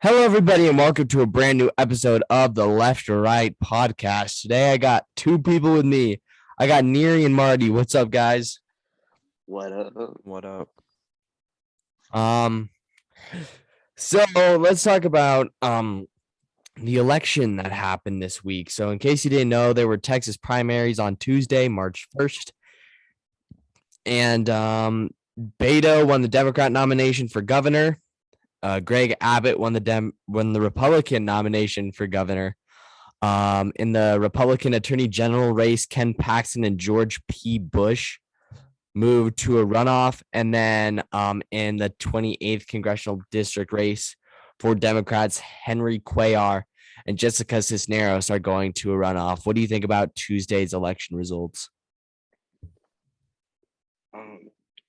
Hello, everybody, and welcome to a brand new episode of the Left or Right podcast. Today, I got two people with me. I got Neri and Marty. What's up, guys? What up? What up? Um, so let's talk about the election that happened this week. So, in case you didn't know, there were Texas primaries on Tuesday, March 1st, and Beto won the Democrat nomination for governor. Greg Abbott won the Republican nomination for governor. In the Republican Attorney General race, Ken Paxton and George P. Bush moved to a runoff. And then in the 28th Congressional District race for Democrats, Henry Cuellar and Jessica Cisneros are going to a runoff. What do you think about Tuesday's election results?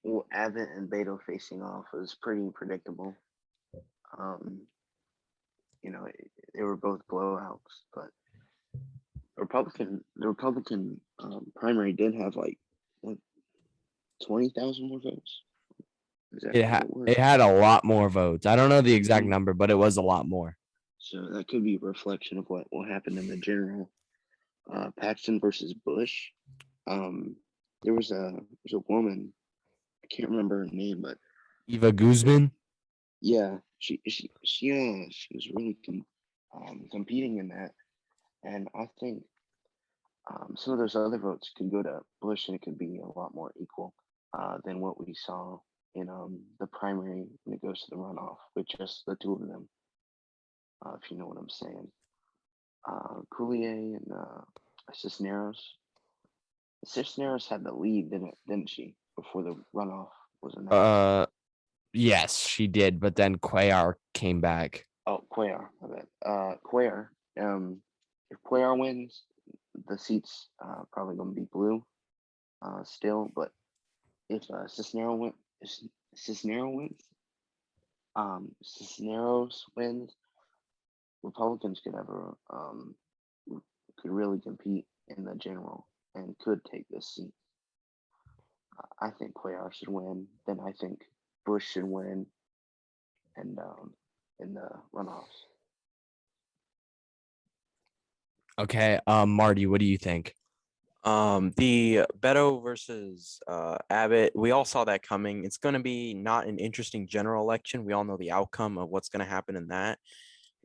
Well, Abbott and Beto facing off was pretty predictable. They were both blowouts, but the Republican primary did have like 20,000 more votes. It had a lot more votes. I don't know the exact number, but it was a lot more. So that could be a reflection of what will happen in the general. Paxton versus Bush. There was a woman, I can't remember her name, but Eva Guzman. Yeah, she was really competing in that, and I think some of those other votes could go to Bush, and it could be a lot more equal than what we saw in the primary when it goes to the runoff with just the two of them. If you know what I'm saying, Coulier and Cisneros. Cisneros had the lead, didn't she, before the runoff was announced? Yes, she did, but then Cuellar came back. Oh, Cuellar, my bad. Cuellar. If Cuellar wins, the seat's probably gonna be blue, still. But if Cisneros wins, Republicans could really compete in the general and could take this seat. I think Cuellar should win. Then I think Bush should win, and in the runoffs. Okay, Marty, what do you think? The Beto versus Abbott, we all saw that coming. It's going to be not an interesting general election. We all know the outcome of what's going to happen in that.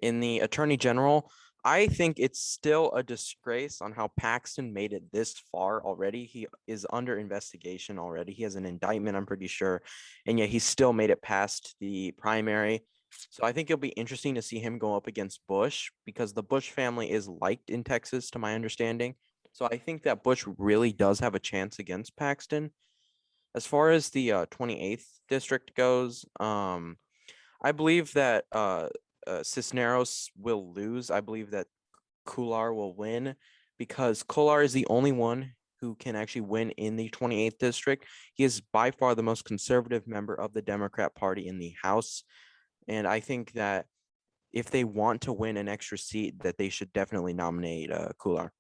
In the Attorney General, I think it's still a disgrace on how Paxton made it this far already. He is under investigation already. He has an indictment, I'm pretty sure, and yet he still made it past the primary. So I think it'll be interesting to see him go up against Bush because the Bush family is liked in Texas, to my understanding. So I think that Bush really does have a chance against Paxton. As far as the 28th district goes, I believe that Cisneros will lose. I believe that Cuellar will win because Cuellar is the only one who can actually win in the 28th district. He is by far the most conservative member of the Democrat Party in the House. And I think that if they want to win an extra seat, that they should definitely nominate Cuellar.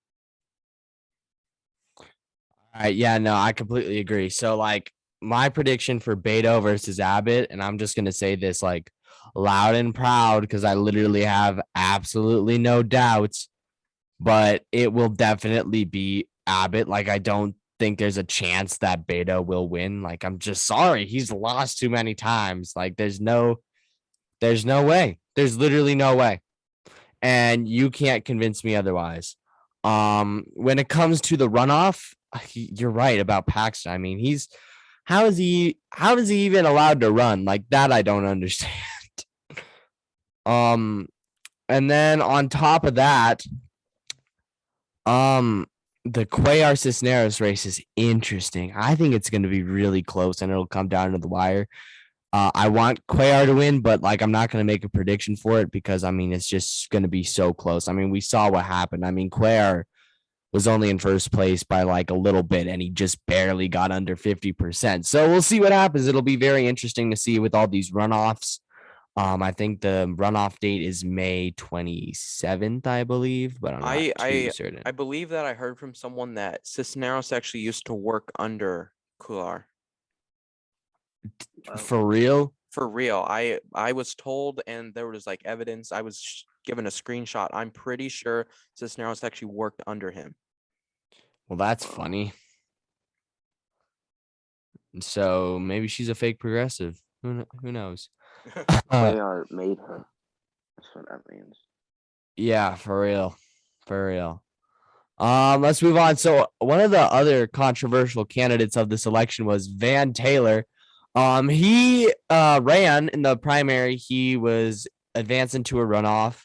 All right, yeah, no, I completely agree. So, like, my prediction for Beto versus Abbott, and I'm just gonna say this like loud and proud because I literally have absolutely no doubts, but it will definitely be Abbott. Like, I don't think there's a chance that Beto will win. Like, I'm just sorry, he's lost too many times. Like, there's no way. There's literally no way, and you can't convince me otherwise. When it comes to the runoff, you're right about Paxton. I mean, how is he even allowed to run like that? I don't understand. And then on top of that, the Cuellar Cisneros race is interesting. I think it's going to be really close, and it'll come down to the wire. I want Cuellar to win, but like I'm not going to make a prediction for it because I mean it's just going to be so close. I mean, we saw what happened. I mean, Cuellar was only in first place by like a little bit, and he just barely got under 50%. So we'll see what happens. It'll be very interesting to see with all these runoffs. I think the runoff date is May 27th, I believe, but I'm not too certain. I believe that I heard from someone that Cisneros actually used to work under Cuellar. For real? For real. I was told, and there was like evidence. I was given a screenshot. I'm pretty sure Cisneros actually worked under him. Well, that's funny. So maybe she's a fake progressive. Who knows? Cuellar made her. That's what that means. Yeah, for real. For real. Let's move on. So one of the other controversial candidates of this election was Van Taylor. He ran in the primary. He was advancing to a runoff.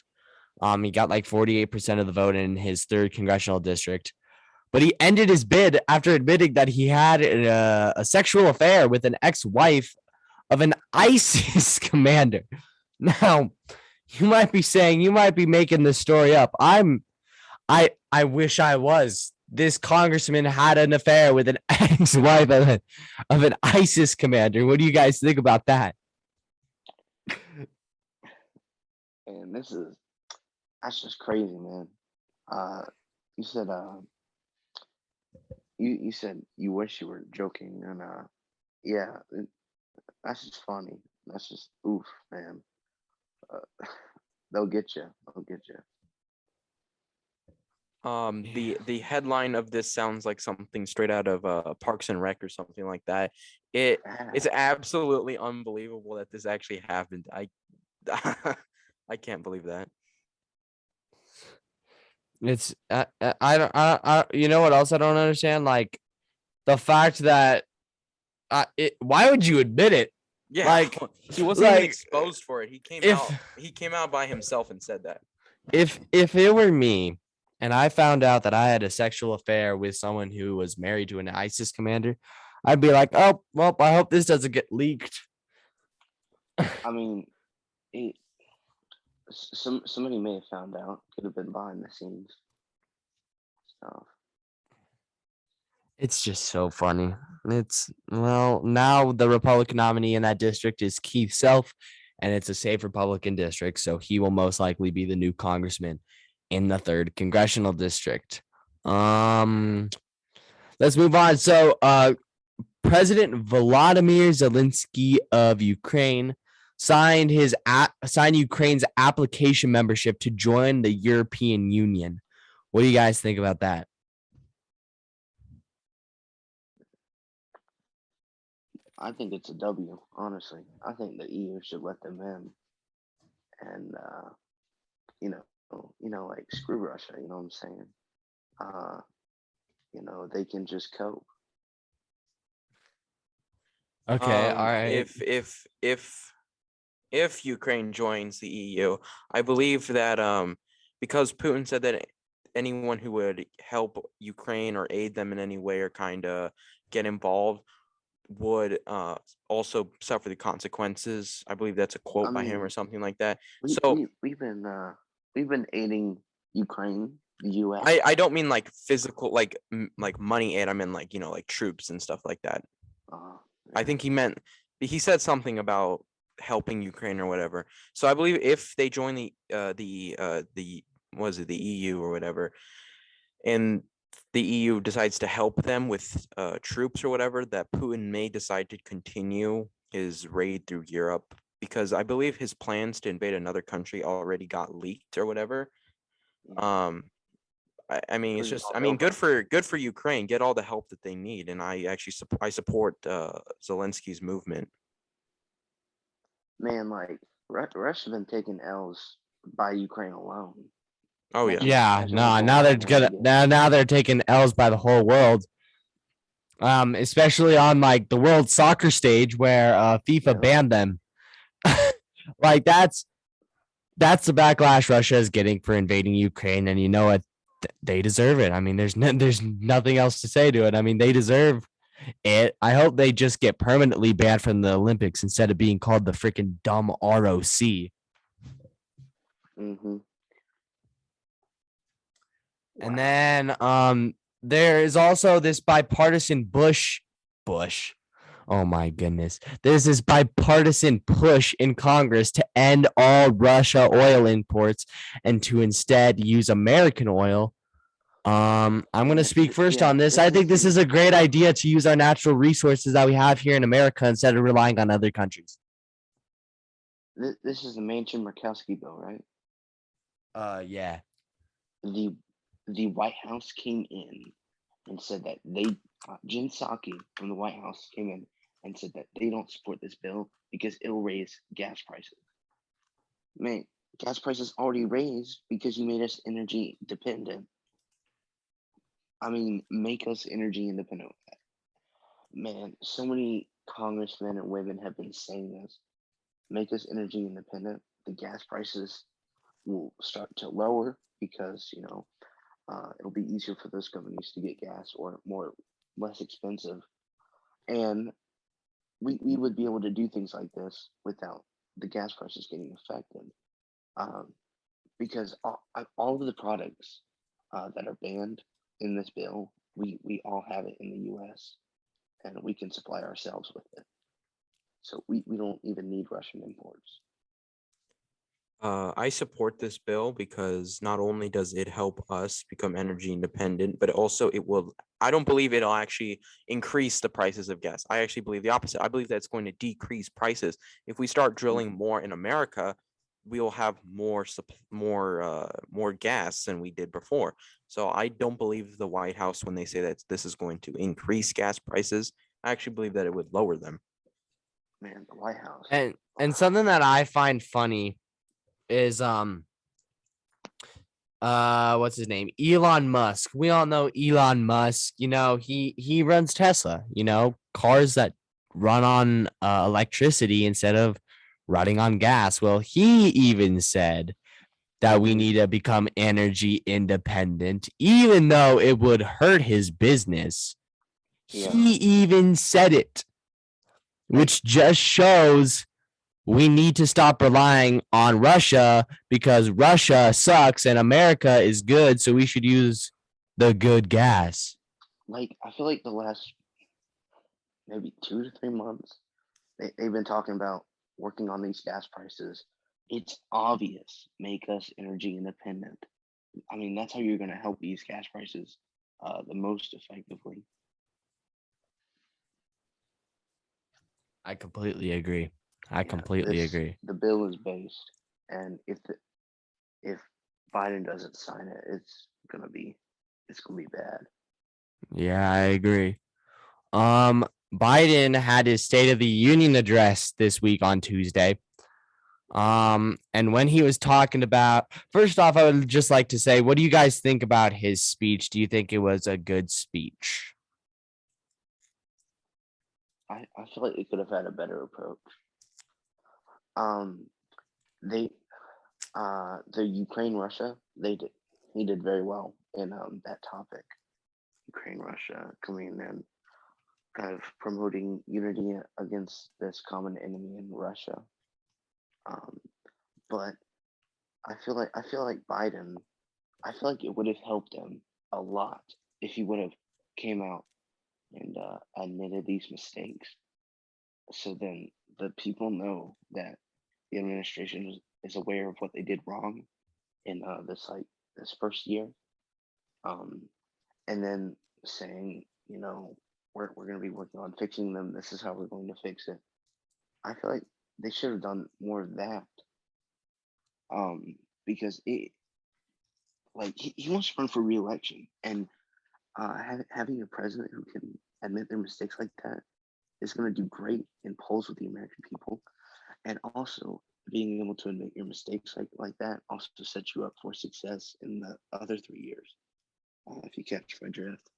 He got like 48% of the vote in his 3rd congressional district. But he ended his bid after admitting that he had a sexual affair with an ex-wife of an ISIS commander. Now, you might be making this story up. I wish I was. This congressman had an affair with an ex-wife of an ISIS commander. What do you guys think about that? And that's just crazy, man. You said you said you wish you were joking, and yeah, that's just funny. That's just oof, man. They'll get you. They'll get you. The headline of this sounds like something straight out of Parks and Rec or something like that. It's absolutely unbelievable that this actually happened. I can't believe that. It's I you know what else I don't understand? Like the fact that why would you admit it? Yeah, Like he wasn't even like, exposed for it. He came out by himself and said that. if it were me and I found out that I had a sexual affair with someone who was married to an ISIS commander, I'd be like, oh well, I hope this doesn't get leaked. I mean, somebody may have found out. Could have been behind the scenes stuff. It's just so funny. Now the Republican nominee in that district is Keith Self, and it's a safe Republican district, so he will most likely be the new congressman in the 3rd congressional district. Let's move on. So, President Volodymyr Zelenskyy of Ukraine signed Ukraine's application membership to join the European Union. What do you guys think about that? I think it's a W, honestly. I think the EU should let them in, and like screw Russia. You know what I'm saying? They can just cope. Okay, all right. If Ukraine joins the EU, I believe that because Putin said that anyone who would help Ukraine or aid them in any way or kind of get involved would also suffer the consequences. I believe that's a quote by him or something like that. We've been aiding Ukraine, the U.S. I don't mean like physical, like money aid. I mean like like troops and stuff like that. I think he said something about helping Ukraine or whatever. So I believe if they join the EU or whatever, and the EU decides to help them with troops or whatever, that Putin may decide to continue his raid through Europe, because I believe his plans to invade another country already got leaked or whatever. I mean, it's just, good for Ukraine. Get all the help that they need, and I support Zelensky's movement. Man, like Russia's been taking L's by Ukraine alone. Oh yeah. Yeah, now they're taking L's by the whole world. Especially on like the world soccer stage where FIFA banned them. Like that's the backlash Russia is getting for invading Ukraine, and you know what? They deserve it. I mean, there's nothing else to say to it. I mean, they deserve it. I hope they just get permanently banned from the Olympics instead of being called the freaking dumb ROC. Mm-hmm. And then there is also this bipartisan Bush. Oh my goodness. There's this bipartisan push in Congress to end all Russia oil imports and to instead use American oil. I'm going to speak first on this. I think this is a great idea to use our natural resources that we have here in America instead of relying on other countries. this is the Manchin-Murkowski bill, right? Yeah. The White House came in and said that Jen Psaki from the White House came in and said that they don't support this bill because it'll raise gas prices. Man, gas prices already raised because you made us energy dependent. I mean, make us energy independent. Man, so many congressmen and women have been saying this. Make us energy independent. The gas prices will start to lower because it'll be easier for those companies to get gas or less expensive, and we would be able to do things like this without the gas prices getting affected, because all of the products that are banned in this bill, we all have it in the U.S. and we can supply ourselves with it, so we don't even need Russian imports. I support this bill because not only does it help us become energy independent, but also I don't believe it'll actually increase the prices of gas. I actually believe the opposite. I believe that it's going to decrease prices. If we start drilling more in America, we'll have more gas than we did before. So I don't believe the White House when they say that this is going to increase gas prices. I actually believe that it would lower them. Man, the White House. And something that I find funny is what's his name? Elon Musk. We all know Elon Musk. He runs Tesla, cars that run on electricity instead of running on gas. Well, he even said that we need to become energy independent, even though it would hurt his business. Yeah. He even said it, which just shows we need to stop relying on Russia because Russia sucks and America is good. So we should use the good gas. Like, I feel like the last maybe 2 to 3 months, they've been talking about working on these gas prices. It's obvious, make us energy independent. I mean, that's how you're going to help these gas prices the most effectively. I completely agree. I completely agree. The bill is based, and if Biden doesn't sign it, it's gonna be bad. Yeah, I agree. Biden had his State of the Union address this week on Tuesday. And when he was talking about, first off, I would just like to say, what do you guys think about his speech? Do you think it was a good speech? I feel like they could have had a better approach. They the Ukraine Russia, he did very well in that topic. Ukraine Russia coming in and kind of promoting unity against this common enemy in Russia. But I feel like Biden, I feel like it would have helped him a lot if he would have came out and admitted these mistakes. So then the people know that the administration is aware of what they did wrong in this first year, and then saying, we're going to be working on fixing them. This is how we're going to fix it. I feel like they should have done more of that, because he wants to run for re-election, and having a president who can admit their mistakes like that is going to do great in polls with the American people. And also, being able to admit your mistakes like that also sets you up for success in the other 3 years, if you catch my drift.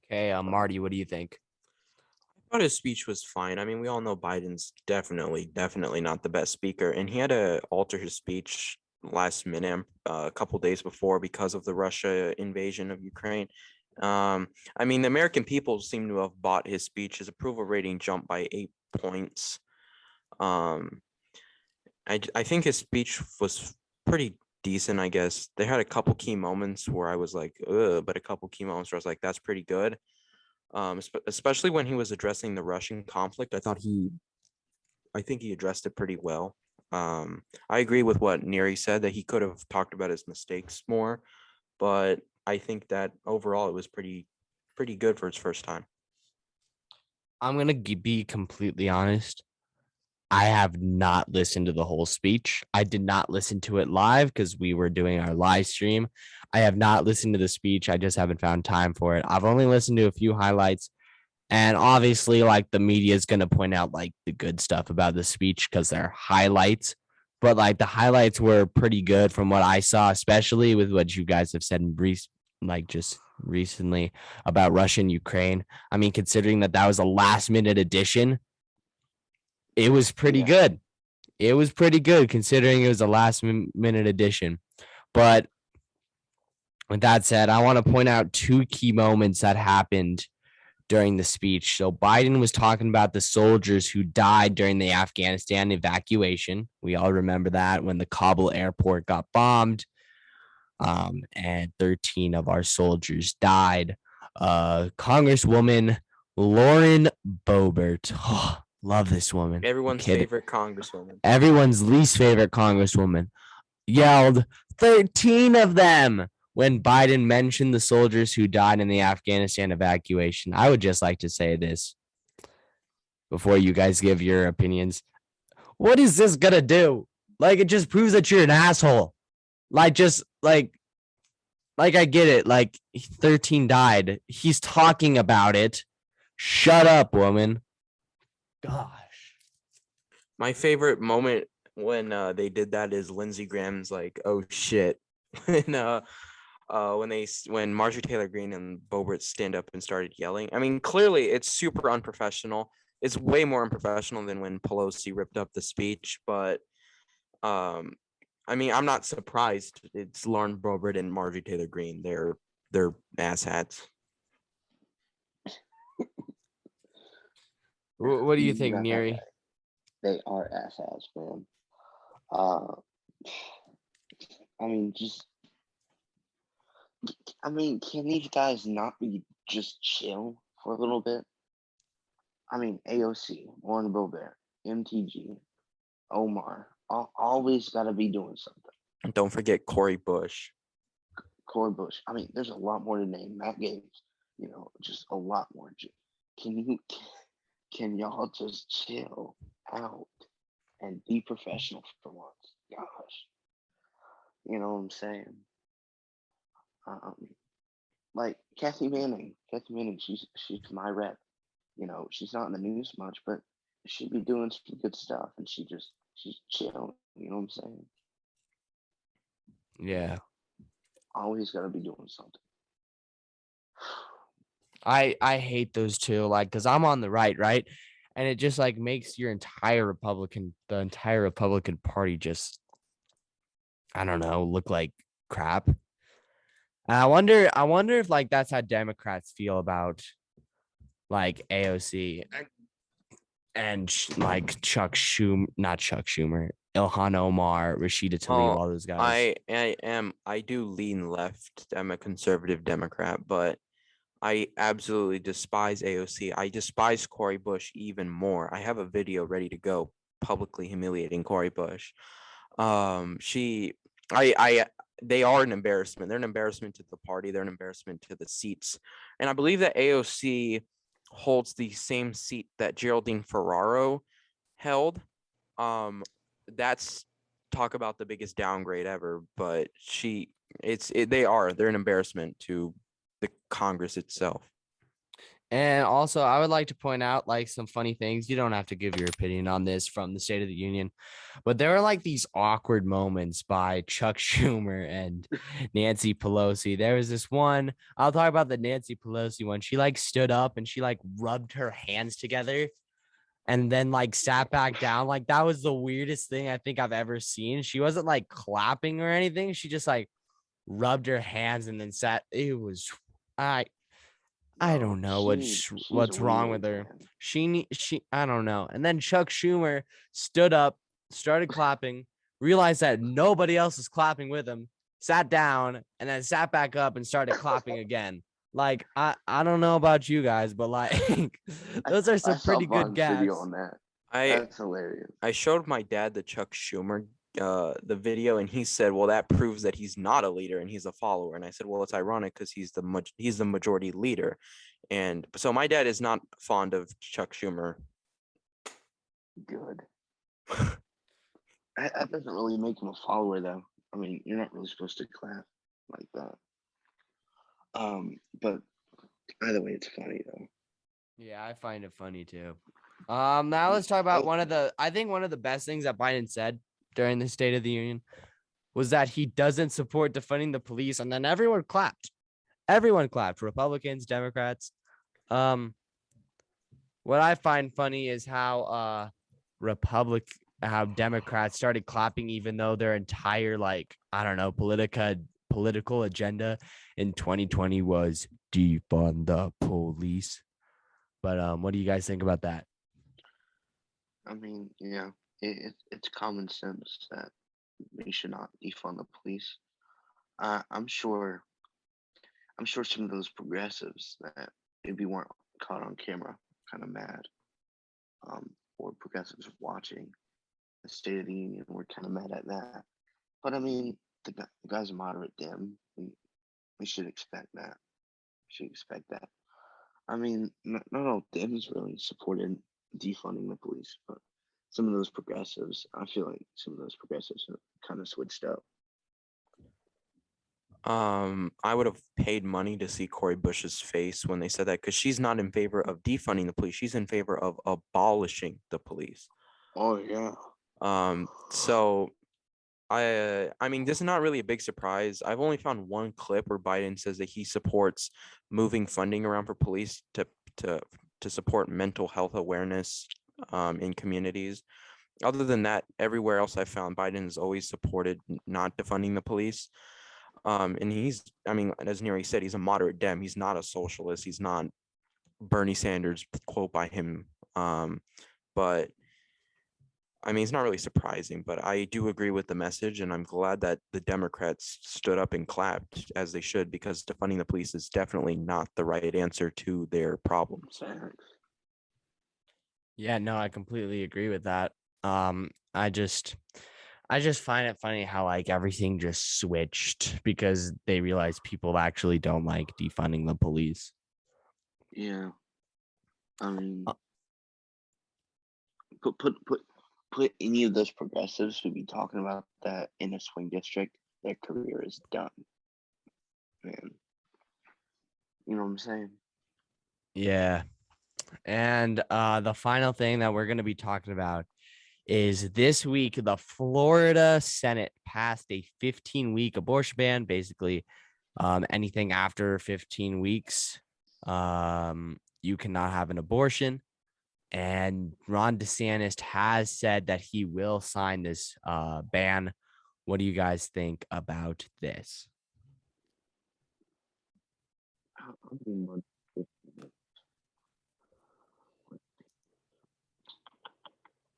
Okay, Marty, what do you think? I thought his speech was fine. I mean, we all know Biden's definitely not the best speaker, and he had to alter his speech last minute, a couple days before, because of the Russia invasion of Ukraine. I mean, the American people seem to have bought his speech. His approval rating jumped by 8 points. I think his speech was pretty decent, I guess. They had a couple key moments where I was like, ugh, but a couple key moments where I was like, that's pretty good. Especially when he was addressing the Russian conflict. I think he addressed it pretty well. I agree with what Neri said, that he could have talked about his mistakes more, but I think that overall it was pretty good for his first time. I'm going to be completely honest. I have not listened to the whole speech. I did not listen to it live because we were doing our live stream. I have not listened to the speech. I just haven't found time for it. I've only listened to a few highlights. And obviously, like the media is going to point out like the good stuff about the speech because they're highlights. But like the highlights were pretty good from what I saw, especially with what you guys have said in brief, like just recently about Russia and Ukraine. I mean, considering that that was a last minute addition, it was pretty Yeah. good. It was pretty good considering it was a last minute addition. But with that said, I want to point out two key moments that happened during the speech. So Biden was talking about the soldiers who died during the Afghanistan evacuation. We all remember that when the Kabul airport got bombed, and 13 of our soldiers died. Congresswoman Lauren Boebert, oh, love this woman. Everyone's favorite congresswoman. Everyone's least favorite congresswoman yelled 13 of them when Biden mentioned the soldiers who died in the Afghanistan evacuation. I would just like to say this before you guys give your opinions. What is this gonna do? Like, it just proves that you're an asshole. Like, just like I get it. Like, 13 died. He's talking about it. Shut up, woman. Gosh. My favorite moment when they did that is Lindsey Graham's like, "Oh shit," when Marjorie Taylor Greene and Boebert stand up and started yelling. I mean, clearly it's super unprofessional. It's way more unprofessional than when Pelosi ripped up the speech. But I mean, I'm not surprised. It's Lauren Boebert and Marjorie Taylor Greene. They're asshats. What do you think, Not that Neri? bad. They are asshats, man. I mean, can these guys not be just chill for a little bit? I mean, AOC, Warren Boebert, MTG, Omar, always got to be doing something. And don't forget Cori Bush. Cori Bush. I mean, there's a lot more to name. Matt Gaetz, just a lot more. Can y'all just chill out and be professional for once? Gosh, you know what I'm saying? Like Kathy Manning, she's my rep. She's not in the news much, but she'd be doing some good stuff, and she's chill. You know what I'm saying? Yeah. Always got to be doing something. I hate those two, like, because I'm on the right, and it just like makes the entire Republican Party just, I don't know, look like crap. And I wonder if like that's how Democrats feel about like AOC and like not Chuck Schumer, Ilhan Omar, Rashida Tlaib, all those guys. I do lean left. I'm a conservative Democrat, but I absolutely despise AOC. I despise Cori Bush even more. I have a video ready to go publicly humiliating Cori Bush. They are an embarrassment. They're an embarrassment to the party. They're an embarrassment to the seats. And I believe that AOC holds the same seat that Geraldine Ferraro held. That's talk about the biggest downgrade ever. But they're an embarrassment to the Congress itself. And also, I would like to point out like some funny things. You don't have to give your opinion on this from the State of the Union, but there are like these awkward moments by Chuck Schumer and Nancy Pelosi. There was this one, I'll talk about the Nancy Pelosi one. She like stood up and she like rubbed her hands together and then like sat back down. Like that was the weirdest thing I think I've ever seen. She wasn't like clapping or anything. She just like rubbed her hands and then sat. It was, I don't know what's wrong with her. Man. I don't know. And then Chuck Schumer stood up, started clapping, realized that nobody else was clapping with him, sat down, and then sat back up and started clapping again. Like, I don't know about you guys, but like those are some pretty good gags. On that. That's hilarious. I showed my dad the Chuck Schumer the video, and he said, well, that proves that he's not a leader and he's a follower. And I said, well, it's ironic because he's the majority leader. And so my dad is not fond of Chuck Schumer. Good. That doesn't really make him a follower, though. I mean, you're not really supposed to clap like that. But either way, it's funny though. Yeah, I find it funny too. Now let's talk about I think one of the best things that Biden said during the State of the Union was that he doesn't support defunding the police, and then everyone clapped. Everyone clapped, Republicans, Democrats. What I find funny is how how Democrats started clapping even though their entire political agenda in 2020 was defund the police. But what do you guys think about that? I mean, yeah, it's common sense that we should not defund the police. I'm sure. I'm sure some of those progressives that maybe weren't caught on camera kind of mad, or progressives watching the State of the Union were kind of mad at that. But I mean, the guy's a moderate Dem. We should expect that. We should expect that. I mean, not all Dems really supported defunding the police, but some of those progressives, I feel like some of those progressives have kind of switched up. I would have paid money to see Cori Bush's face when they said that, because she's not in favor of defunding the police. She's in favor of abolishing the police. Oh yeah. So I mean, this is not really a big surprise. I've only found one clip where Biden says that he supports moving funding around for police to support mental health awareness in communities. Other than that, everywhere else I found, Biden has always supported not defunding the police. And I mean, as Neri said, he's a moderate Dem. He's not a socialist. He's not Bernie Sanders, quote by him. But I mean, it's not really surprising, but I do agree with the message, and I'm glad that the Democrats stood up and clapped as they should, because defunding the police is definitely not the right answer to their problems. Yeah, no, I completely agree with that. I just find it funny how like everything just switched because they realized people actually don't like defunding the police. Yeah. I mean, put any of those progressives who be talking about that in a swing district, their career is done. Man. You know what I'm saying? Yeah. And the final thing that we're going to be talking about is this week, the Florida Senate passed a 15-week abortion ban. Basically, anything after 15 weeks, you cannot have an abortion. And Ron DeSantis has said that he will sign this ban. What do you guys think about this?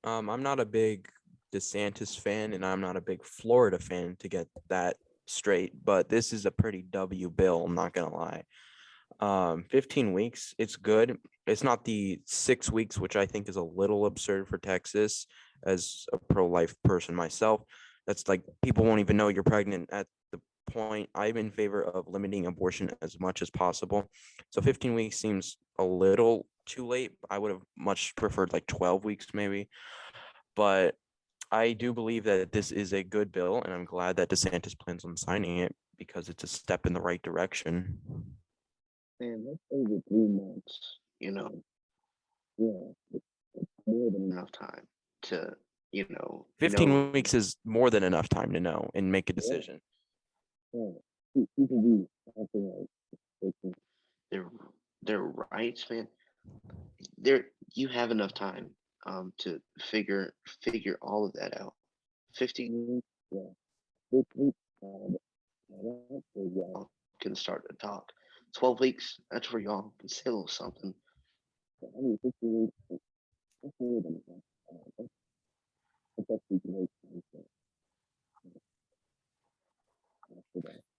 I'm not a big DeSantis fan, and I'm not a big Florida fan, to get that straight, but this is a pretty W bill, I'm not gonna lie. 15 weeks, it's good. It's not the 6 weeks, which I think is a little absurd for Texas, as a pro-life person myself. That's like, people won't even know you're pregnant at the point. I'm in favor of limiting abortion as much as possible. So 15 weeks seems a little too late. I would have much preferred like 12 weeks maybe. But I do believe that this is a good bill, and I'm glad that DeSantis plans on signing it, because it's a step in the right direction. Man, that's over 3 months. You know, yeah, it's more than enough time to, 15 weeks is more than enough time to know and make a decision. Yeah. People be acting like their rights, man. You have enough time to figure all of that out. 15 weeks, yeah. 6 weeks, that's where y'all can start to talk. 12 weeks, that's where y'all can say a little something. I mean, 15 weeks, that's more than enough. That's actually great.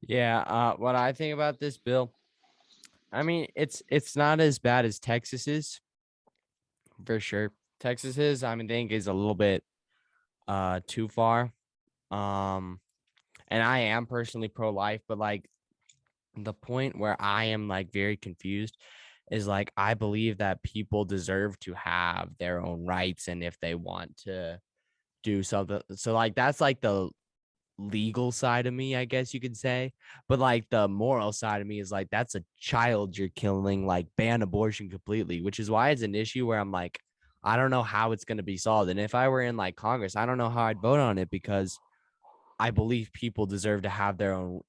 Yeah, what I think about this bill, I mean, it's not as bad as Texas's, for sure. Texas's, I mean, think is a little bit too far. And I am personally pro-life, but like the point where I am like very confused is like I believe that people deserve to have their own rights, and if they want to do something. So like that's like the legal side of me, I guess you could say. But like the moral side of me is like that's a child you're killing, like ban abortion completely, which is why it's an issue where I'm like, I don't know how it's going to be solved. And if I were in like Congress, I don't know how I'd vote on it because I believe people deserve to have their own.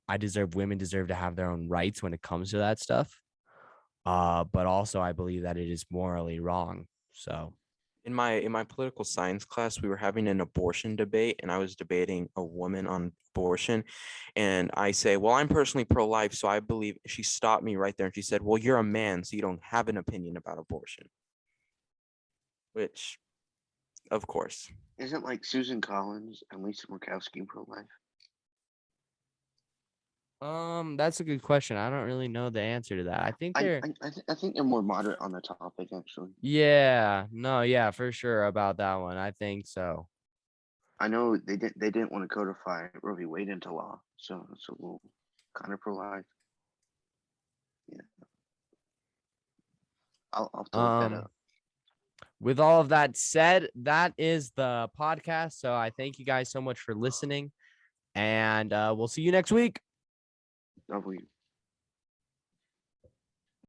Women deserve to have their own rights when it comes to that stuff. But also I believe that it is morally wrong. So In my political science class, we were having an abortion debate, and I was debating a woman on abortion. And I say, well, I'm personally pro-life, so I believe. She stopped me right there and she said, well, you're a man, so you don't have an opinion about abortion. Which, of course. Isn't like Susan Collins and Lisa Murkowski pro-life? that's a good question. I don't really know the answer to that. I think I they're I think they're more moderate on the topic actually. yeah, no, yeah, for sure about that one. I think so. I know they didn't want to codify Roe v. Wade into law, so it's a little kind of pro-life. Yeah, I'll have to look that up. With all of that said, that is the podcast. So I thank you guys so much for listening, and we'll see you next week. W.